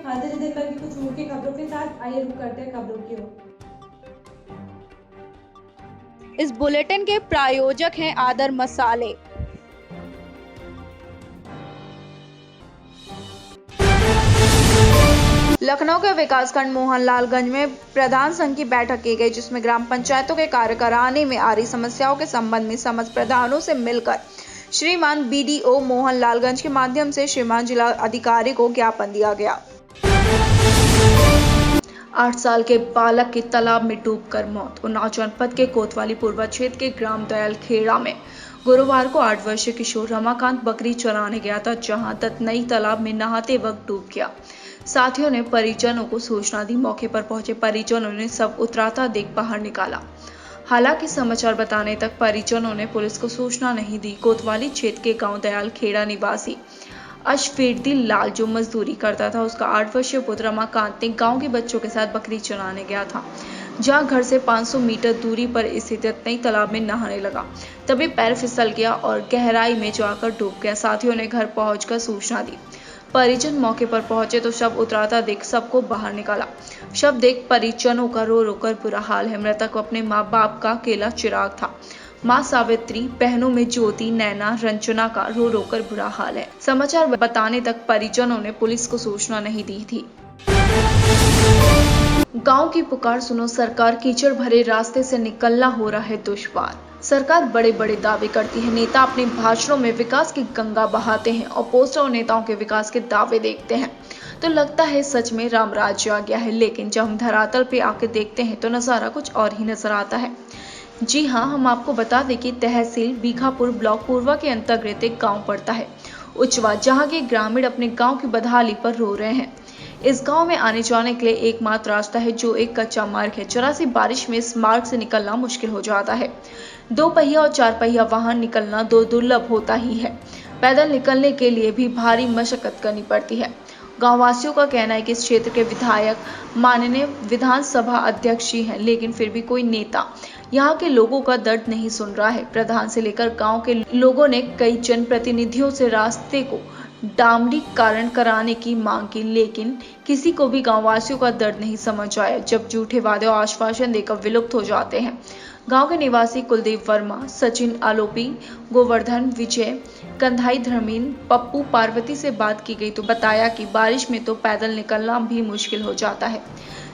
हाँ धीरे धीरे करके कुछ मुख्य खबरों के साथ आइए रुक करते हैं खबरों की ओर। इस बुलेटिन के प्रायोजक हैं आदर मसाले। लखनऊ के विकासखंड मोहनलालगंज में प्रधान संघ की बैठक की गई, जिसमें ग्राम पंचायतों के कार्य कराने में आ रही समस्याओं के संबंध में समस्त प्रधानों से मिलकर श्रीमान बीडीओ मोहनलालगंज के माध्यम से श्रीमान जिला अधिकारी को ज्ञापन दिया गया। 8 साल के बालक की तालाब में डूबकर मौत। उन्नाव जनपद के कोतवाली पूर्वा क्षेत्र के ग्राम दयाल खेड़ा में गुरुवार को 8 वर्षीय किशोर रमाकांत बकरी चराने गया था, जहां दत्तनई तालाब में नहाते वक्त डूब गया। साथियों ने परिजनों को सूचना दी। मौके पर पहुंचे परिजनों ने सब उतराता देख बाहर निकाला। हालांकि समाचार बताने तक परिजनों ने पुलिस को सूचना नहीं दी। कोतवाली क्षेत्र के गांव दयाल खेड़ा निवासी अशफीरदी लाल जो मजदूरी करता था, उसका 8 वर्षीय पुत्र रमाकांत ने गांव के बच्चों के साथ बकरी चराने गया था, जहां घर से 500 मीटर दूरी पर स्थित दत्तनई तालाब में नहाने लगा। तभी पैर फिसल गया और गहराई में जाकर डूब गया। साथियों ने घर पहुंचकर सूचना दी। परिजन मौके पर पहुंचे तो शव उतराता देख सबको बाहर निकाला। शव देख परिजनों का रो रो कर बुरा हाल है। मृतक अपने माँ बाप का अकेला चिराग था। माँ सावित्री, बहनों में ज्योति, नैना, रंजना का रो रो कर बुरा हाल है। समाचार बताने तक परिजनों ने पुलिस को सूचना नहीं दी थी। गांव की पुकार सुनो सरकार, कीचड़ भरे रास्ते से निकलना हो रहा है दुश्वार। सरकार बड़े बड़े दावे करती है, नेता अपने भाषणों में विकास की गंगा बहाते हैं और पोस्टर और नेताओं के विकास के दावे देखते हैं तो लगता है सच में राम राज्य आ गया है। लेकिन जब हम धरातल पे आके देखते हैं तो नजारा कुछ और ही नजर आता है। जी हाँ, हम आपको बता दें कि तहसील बीघापुर ब्लॉक पूर्वा के अंतर्गत एक गाँव पड़ता है उचवा, जहाँ के ग्रामीण अपने गाँव की बदहाली पर रो रहे हैं। इस गांव में आने जाने के लिए एकमात्र रास्ता है जो एक कच्चा मार्ग है। जरा सी बारिश में इस मार्ग से निकलना मुश्किल हो जाता है। 2 पहिया और 4 पहिया वाहन निकलना दुर्लभ होता ही है। पैदल निकलने के लिए भी भारी मशक्कत करनी पड़ती है। गांव वासियों का कहना है कि इस क्षेत्र के विधायक माननीय विधानसभा अध्यक्ष ही हैं, लेकिन फिर भी कोई नेता यहाँ के लोगों का दर्द नहीं सुन रहा है। प्रधान से लेकर गांव के लोगों ने कई जनप्रतिनिधियों से रास्ते को डामरीकरण कराने की मांग की, लेकिन किसी को भी गांव वासियों का दर्द नहीं समझ आया। जब झूठे वादे और आश्वासन देकर विलुप्त हो जाते हैं। गांव के निवासी कुलदीप वर्मा, सचिन आलोपी, गोवर्धन, विजय, कंधाई, धर्मीन, पप्पू, पार्वती से बात की गई तो बताया कि बारिश में तो पैदल निकलना भी मुश्किल हो जाता है।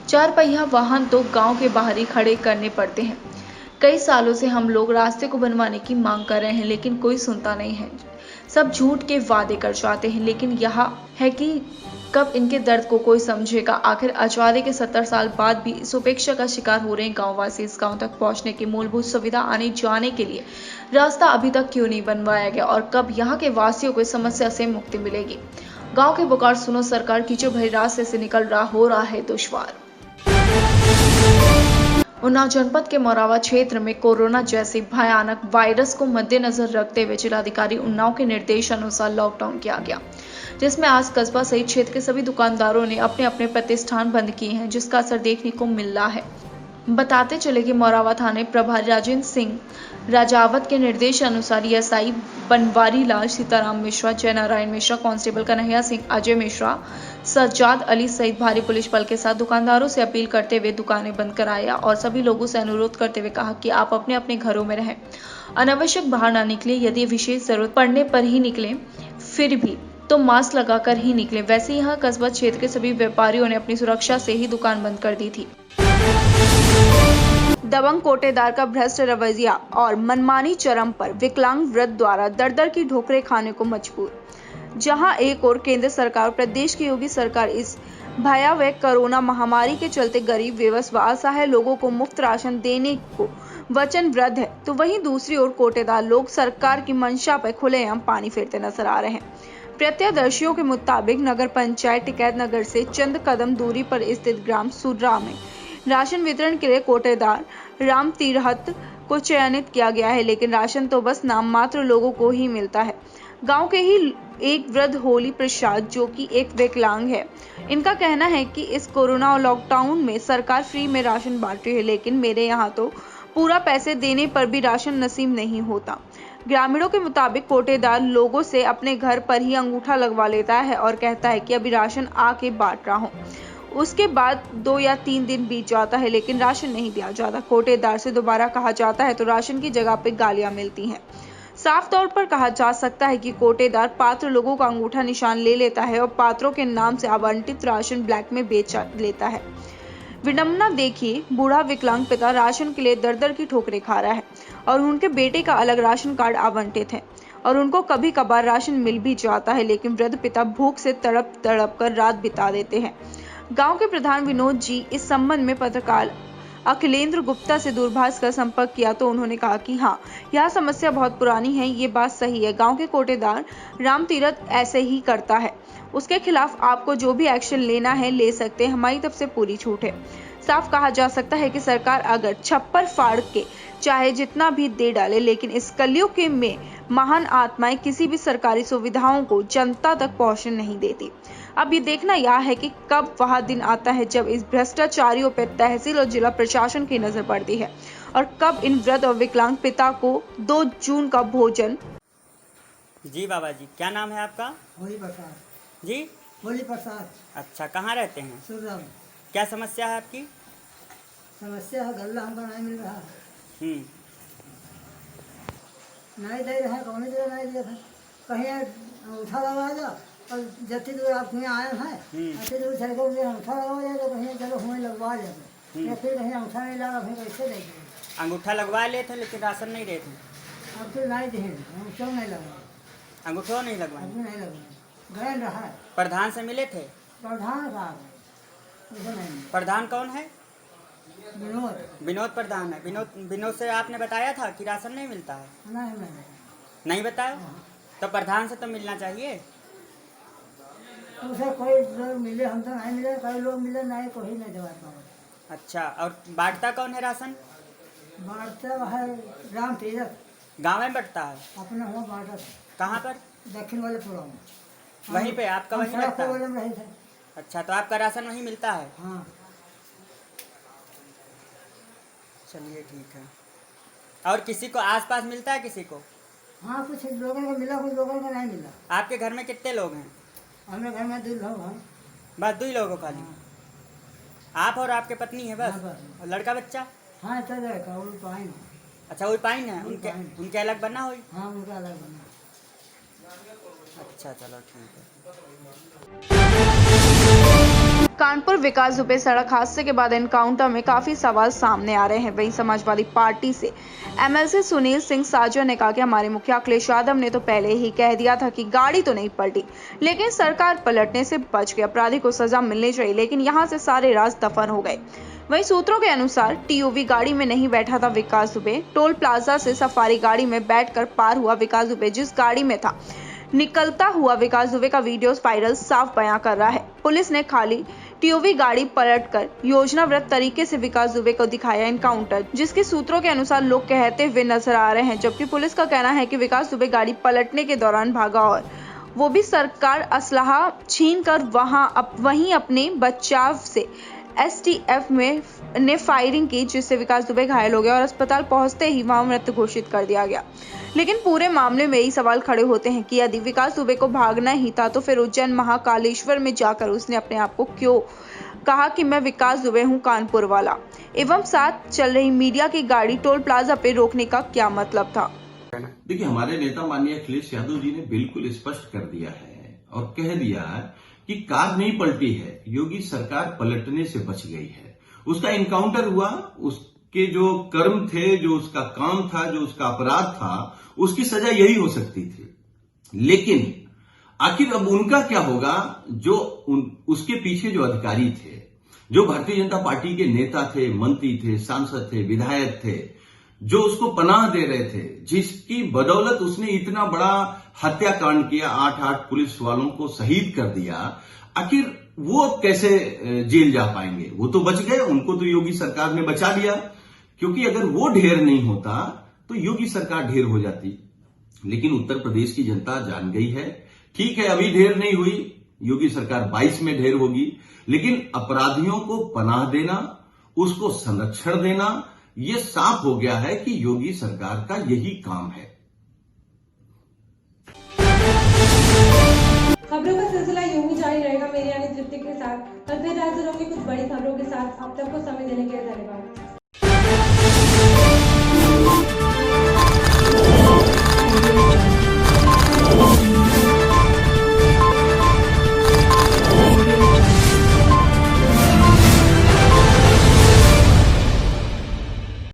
4 पहिया वाहन तो गांव के बाहर ही खड़े करने पड़ते हैं। कई सालों से हम लोग रास्ते को बनवाने की मांग कर रहे हैं, लेकिन कोई सुनता नहीं है। सब झूठ के वादे कर जाते हैं, लेकिन यहाँ है कि कब इनके दर्द को कोई समझेगा। आखिर आजादी के 70 साल बाद भी इस उपेक्षा का शिकार हो रहे हैं गांववासी। इस गांव तक पहुंचने की मूलभूत सुविधा आने जाने के लिए रास्ता अभी तक क्यों नहीं बनवाया गया और कब यहाँ के वासियों को इस समस्या से मुक्ति मिलेगी। गाँव के पुकार सुनो सरकार, कीचड़ भरे रास्ते से निकल हो रहा है दुश्वार। उन्नाव जनपद के मोरावा क्षेत्र में कोरोना जैसी भयानक वायरस को मद्देनजर रखते हुए जिलाधिकारी उन्नाव के निर्देश अनुसार लॉकडाउन किया गया, जिसमें आज कस्बा सहित क्षेत्र के सभी दुकानदारों ने अपने अपने प्रतिष्ठान बंद किए हैं, जिसका असर देखने को मिल रहा है। बताते चले कि मोरावा थाने प्रभारी राजेंद्र सिंह राजावत के निर्देश अनुसार एएसआई बनवारी लाल, सीताराम मिश्रा, जय नारायण मिश्रा, कांस्टेबल कन्हैया सिंह, अजय मिश्रा, सज्जाद अली सहित भारी पुलिस बल के साथ दुकानदारों से अपील करते हुए दुकानें बंद कराया और सभी लोगों से अनुरोध करते हुए कहा कि आप अपने अपने घरों में रहें, अनावश्यक बाहर ना निकले। यदि विशेष जरूरत पड़ने पर ही निकलें, फिर भी तो मास्क लगाकर ही निकलें। वैसे यहाँ कस्बा क्षेत्र के सभी व्यापारियों ने अपनी सुरक्षा से ही दुकान बंद कर दी थी। दबंग कोटेदार का भ्रष्ट रवैया और मनमानी चरम पर, विकलांग वृद्ध द्वारा दर की ठोकरें खाने को मजबूर। जहां एक और केंद्र सरकार और प्रदेश की योगी सरकार इस भयावह कोरोना महामारी के चलते गरीब, बेबस व असहाय लोगों को मुफ्त राशन देने को वचनबद्ध है, तो वहीं दूसरी ओर कोटेदार लोग सरकार की मंशा पर खुलेआम पानी फेरते नजर आ रहे हैं। प्रत्यक्षदर्शियों के मुताबिक नगर पंचायत टिकैत नगर से चंद कदम दूरी पर स्थित ग्राम सुर्रा में राशन वितरण के लिए कोटेदार राम तिरहत को चयनित किया गया है, लेकिन राशन तो बस नाम मात्र लोगों को ही मिलता है। गांव के ही एक वृद्ध होली प्रसाद, जो कि एक विकलांग है, इनका कहना है कि इस कोरोना और लॉकडाउन में सरकार फ्री में राशन बांट रही है, लेकिन मेरे यहाँ तो पूरा पैसे देने पर भी राशन नसीब नहीं होता। ग्रामीणों के मुताबिक कोटेदार लोगों से अपने घर पर ही अंगूठा लगवा लेता है और कहता है कि अभी राशन आके बांट रहा हूँ। उसके बाद 2 या 3 दिन बीत जाता है लेकिन राशन नहीं दिया जाता। कोटेदार से दोबारा कहा जाता है तो राशन की जगह पे गालियां मिलती हैं। साफ तौर पर कहा जा सकता है कि कोटेदार पात्र लोगों का अंगूठा निशान ले लेता है और पात्रों के नाम से आवंटित राशन ब्लैक में बेच लेता है। विडंबना देखिए, बूढ़ा विकलांग पिता राशन के लिए दर-दर की ठोकरें खा रहा है और उनके बेटे का अलग राशन कार्ड आवंटित है और उनको कभी कभार राशन मिल भी जाता है, लेकिन वृद्ध पिता भूख से तड़प तड़प कर रात बिता देते हैं। गांव के प्रधान विनोद जी इस संबंध में पत्रकार अखिलेंद्र गुप्ता से दूरभाष कर संपर्क किया तो उन्होंने कहा कि हाँ, यह समस्या बहुत पुरानी है, ये बात सही है। गांव के कोटेदार राम तीरथ ऐसे ही करता है, उसके खिलाफ आपको जो भी एक्शन लेना है ले सकते हैं, हमारी तरफ से पूरी छूट है। साफ कहा जा सकता है कि सरकार अगर छप्पर फाड़ के चाहे जितना भी दे डाले, लेकिन इस कलयुग में महान आत्माएं किसी भी सरकारी सुविधाओं को जनता तक पहुंचने नहीं देती। अब ये देखना यह है कि कब वह दिन आता है जब इस भ्रष्टाचारियों पर तहसील और जिला प्रशासन की नजर पड़ती है और कब इन वृद्ध और विकलांग पिता को 2 जून का भोजन। जी बाबा जी, क्या नाम है आपका? होली प्रसाद। जी होली प्रसाद। अच्छा, कहाँ रहते हैं? सुरम। क्या समस्या है आपकी? समस्या है, गल्ला हमको नहीं मिल रहा है। नहीं दे रहे हैं, कौन दे नहीं दिया था। कहीं उठा लगा जा और जति दूर आप यहाँ आए हैं, अच्छी दूर चल कर अंगूठा लगवा जाए तो कहीं चलो हमें लगवा जाते, या फिर कहीं अंगूठा नहीं लगा फिर कैसे देंगे? अंगूठा लगवा लिए थे लेकिन राशन नहीं रहे थे। अब फिर नहीं दे, अंगूठा नहीं लगा, अंगूठा नहीं लगवाए? अभी नहीं लगा, गए रहा है। प्रधान से मिले थे? प्रधान कहा नहीं। प्रधान कौन है? विनोद। विनोद प्रधान है। विनोद से आपने बताया था कि राशन नहीं मिलता है? नहीं बताया? तो प्रधान से तो मिलना चाहिए। उसे कोई लोग मिले, हम तो नहीं मिले, कई लोग मिले नहीं, कोई नहीं दवा पाए। अच्छा, और बांटता कौन है राशन? बांटता है राम तीरथ। गाँव में बंटता है? अपना हुआ बांटा था। कहाँ पर? दक्षिण वाले पुरा में। वहीं पे आपका वहीं बंटता है? रहे थे। अच्छा, तो आपका राशन वहीं मिलता है? हाँ। चलिए ठीक है। और किसी को आसपास मिलता है किसी को? हाँ, कुछ लोगों को मिला, कुछ लोगों को नहीं मिला। आपके घर में कितने लोग हैं? हमारे घर में 2 लोग हैं। बस 2 ही लोगों का खाली? आप और आपके पत्नी है बस? हाँ, और लड़का बच्चा? हाँ, चल जाएगा, वो पाइन। अच्छा, वही पाइन है उनके अलग बना हुई? हाँ, उनका अलग बना। अच्छा, चलो ठीक है। कानपुर विकास दुबे सड़क हादसे के बाद एनकाउंटर में काफी सवाल सामने आ रहे हैं। वहीं समाजवादी पार्टी से एमएलसी सुनील सिंह साजो ने कहा कि हमारे मुखिया अखिलेश यादव ने तो पहले ही कह दिया था कि गाड़ी तो नहीं पलटी, लेकिन सरकार पलटने से बच गई। अपराधी को सजा मिलनी चाहिए, लेकिन यहां से सारे राज दफन हो गए। वहीं सूत्रों के अनुसार टीओवी गाड़ी में नहीं बैठा था विकास दुबे, टोल प्लाजा से सफारी गाड़ी में बैठकर पार हुआ विकास दुबे। जिस गाड़ी में था निकलता हुआ विकास दुबे का वीडियो वायरल साफ बयां कर रहा है। पुलिस ने खाली टीओवी गाड़ी पलटकर योजनाबद्ध तरीके से विकास दुबे को दिखाया एनकाउंटर, जिसके सूत्रों के अनुसार लोग कहते हुए नजर आ रहे हैं, जबकि पुलिस का कहना है कि विकास दुबे गाड़ी पलटने के दौरान भागा और वो भी सरकार असलहा छीन कर वहीं अपने बचाव से एसटीएफ ने फायरिंग की, जिससे विकास दुबे घायल हो गया और अस्पताल पहुंचते ही वहां मृत घोषित कर दिया गया। लेकिन पूरे मामले में यही सवाल खड़े होते हैं कि यदि विकास दुबे को भागना ही था तो फिर उज्जैन महाकालेश्वर में जाकर उसने अपने आप को क्यों कहा कि मैं विकास दुबे हूं कानपुर वाला, एवं साथ चल रही मीडिया की गाड़ी टोल प्लाजा पे रोकने का क्या मतलब था? देखिए, हमारे नेता माननीय अखिलेश यादव जी ने बिल्कुल स्पष्ट कर दिया है और कह दिया है कि कार नहीं पलटी है, योगी सरकार पलटने से बच गई है। उसका इनकाउंटर हुआ, उसके जो कर्म थे, जो उसका काम था, जो उसका अपराध था, उसकी सजा यही हो सकती थी। लेकिन आखिर अब उनका क्या होगा? जो उसके पीछे जो अधिकारी थे, जो भारतीय जनता पार्टी के नेता थे, मंत्री थे, सांसद थे, विधायक थे, जो उसको पनाह दे रहे थे, जिसकी बदौलत उसने इतना बड़ा हत्याकांड किया, 8 पुलिस वालों को शहीद कर दिया, आखिर वो कैसे जेल जा पाएंगे? वो तो बच गए, उनको तो योगी सरकार ने बचा लिया, क्योंकि अगर वो ढेर नहीं होता तो योगी सरकार ढेर हो जाती। लेकिन उत्तर प्रदेश की जनता जान गई है, ठीक है अभी ढेर नहीं हुई, योगी सरकार 22 में ढेर होगी, लेकिन अपराधियों को पनाह देना, उसको संरक्षण देना, यह साफ हो गया है कि योगी सरकार का यही काम है। खबरों का सिलसिला यूं ही जारी रहेगा मेरी यानी तृप्ति के साथ। कल फिर हाजिर होंगे कुछ बड़ी खबरों के साथ। अब तक को समय देने के लिए धन्यवाद।